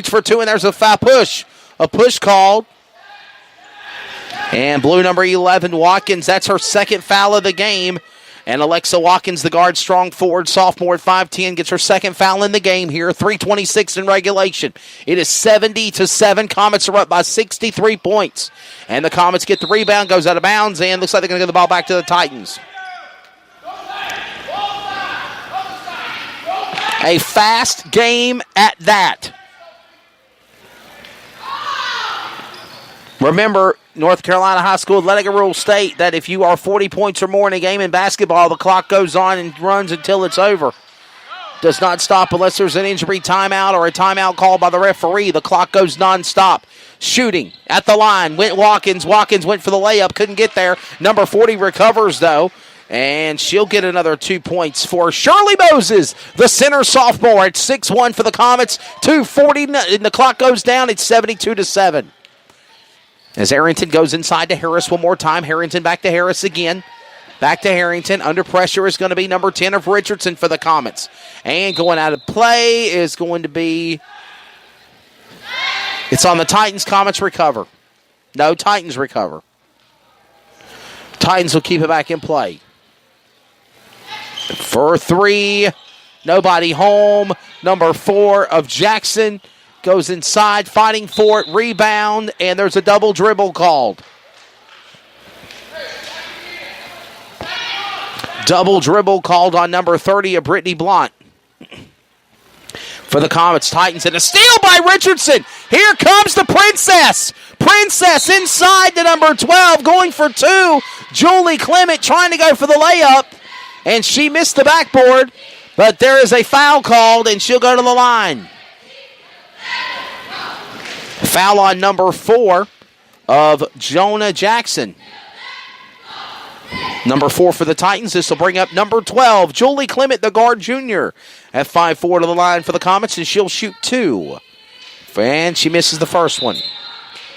Reach for two, and there's a foul push. A push called. And blue number 11, Watkins, that's her second foul of the game. And Alexa Watkins, the guard, strong forward, sophomore at 5'10", gets her second foul in the game here. 3:26 in regulation. It is 70-7. Comets are up by 63 points. And the Comets get the rebound, goes out of bounds, and looks like they're going to get the ball back to the Titans. A fast game at that. Remember, North Carolina High School athletic rules state that if you are 40 points or more in a game in basketball, the clock goes on and runs until it's over. Does not stop unless there's an injury timeout or a timeout called by the referee. The clock goes nonstop. Shooting at the line went Watkins. Watkins went for the layup, couldn't get there. Number 40 recovers, though, and she'll get another 2 points for Shirley Moses, the center sophomore at 6'1" for the Comets. 2:40, and the clock goes down. It's 72-7. As Arrington goes inside to Harris one more time. Harrington back to Harris again. Back to Harrington. Under pressure is going to be number 10 of Richardson for the Comets. And going out of play is going to be... It's on the Titans. Comets recover. No, Titans recover. Titans will keep it back in play. For three. Nobody home. Number 4 of Jackson goes inside, fighting for it, rebound, and there's a double dribble called. Double dribble called on number 30 of Brittany Blunt. For the Comets, Titans, and a steal by Richardson. Here comes the Princess. Princess inside to number 12, going for two. Julie Clement trying to go for the layup, and she missed the backboard, but there is a foul called, and she'll go to the line. Foul on number 4 of Jonah Jackson. Number 4 for the Titans. This will bring up number 12, Julie Clement, the guard junior, at 5'4" to the line for the Comets, and she'll shoot 2. And she misses the first one.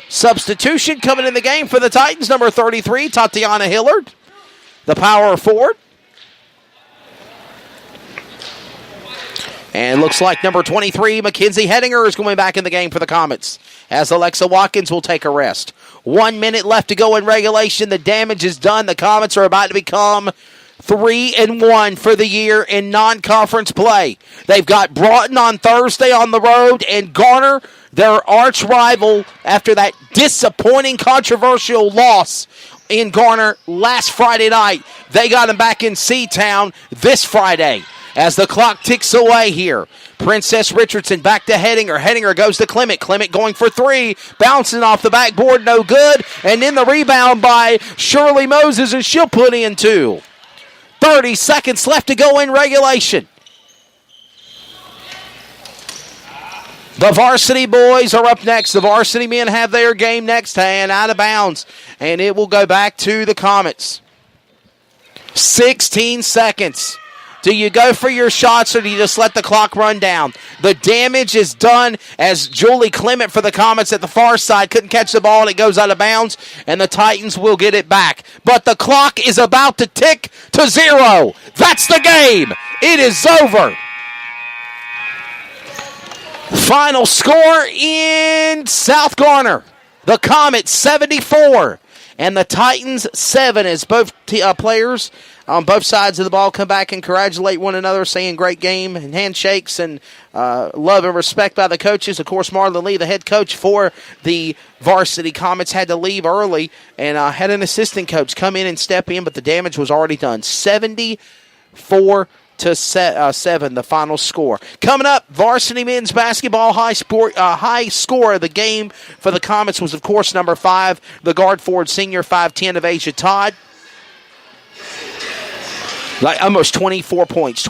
Substitution coming in the game for the Titans, number 33, Tatiana Hillard, the power forward. And looks like number 23, Mackenzie Hedinger, is going back in the game for the Comets, as Alexa Watkins will take a rest. 1 minute left to go in regulation. The damage is done. The Comets are about to become 3-1 for the year in non-conference play. They've got Broughton on Thursday on the road, and Garner, their arch rival, after that disappointing, controversial loss in Garner last Friday night. They got them back in C-Town this Friday. As the clock ticks away here, Princess Richardson back to Hedinger. Hedinger goes to Clement. Clement going for 3. Bouncing off the backboard, no good. And in the rebound by Shirley Moses, and she'll put in 2. 30 seconds left to go in regulation. The varsity boys are up next. The varsity men have their game next, and out of bounds. And it will go back to the Comets. 16 seconds. Do you go for your shots, or do you just let the clock run down? The damage is done as Julie Clement for the Comets at the far side couldn't catch the ball, and it goes out of bounds, and the Titans will get it back. But the clock is about to tick to 0. That's the game. It is over. Final score in South Garner. The Comets 74, and the Titans 7, as both players on both sides of the ball come back and congratulate one another, saying great game, and handshakes and love and respect by the coaches. Of course, Marlon Lee, the head coach for the varsity Comets, had to leave early and had an assistant coach come in and step in, but the damage was already done. 74-7, the final score. Coming up, varsity men's basketball high score of the game for the Comets was, of course, number 5, the guard forward senior, 5'10" of Asia Todd. Like almost 24 points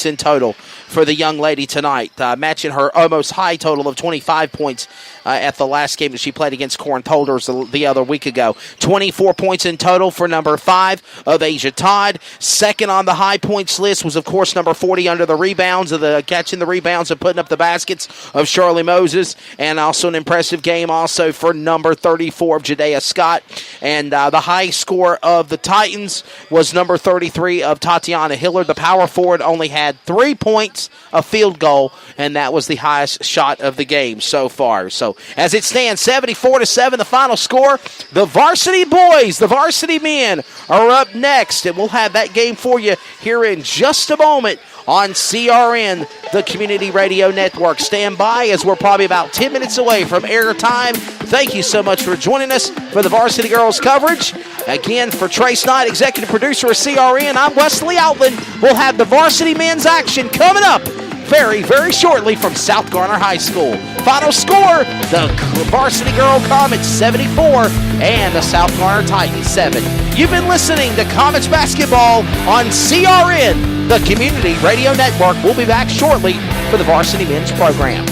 in total for the young lady tonight, matching her almost high total of 25 points at the last game that she played against Corinth Holders the other week ago. 24 points in total for number 5 of Asia Todd. Second on the high points list was, of course, number 40 under the rebounds, catching the rebounds and putting up the baskets of Shirley Moses, and also an impressive game also for number 34 of Jadea Scott. And the high score of the Titans was number 33 of Tatiana Hillard. The power forward only had 3 points hits a field goal, and that was the highest shot of the game so far. So as it stands, 74-7, the final score. The varsity boys, the varsity men are up next, and we'll have that game for you here in just a moment on CRN, the Community Radio Network. Stand by, as we're probably about 10 minutes away from airtime. Thank you so much for joining us for the Varsity Girls coverage. Again, for Trace Knight, executive producer of CRN, I'm Wesley Outland. We'll have the varsity men's action coming up very, very shortly from South Garner High School. Final score, the Varsity Girl Comets 74 and the South Garner Titans 7. You've been listening to Comets basketball on CRN, the Community Radio Network. We'll be back shortly for the Varsity Men's program.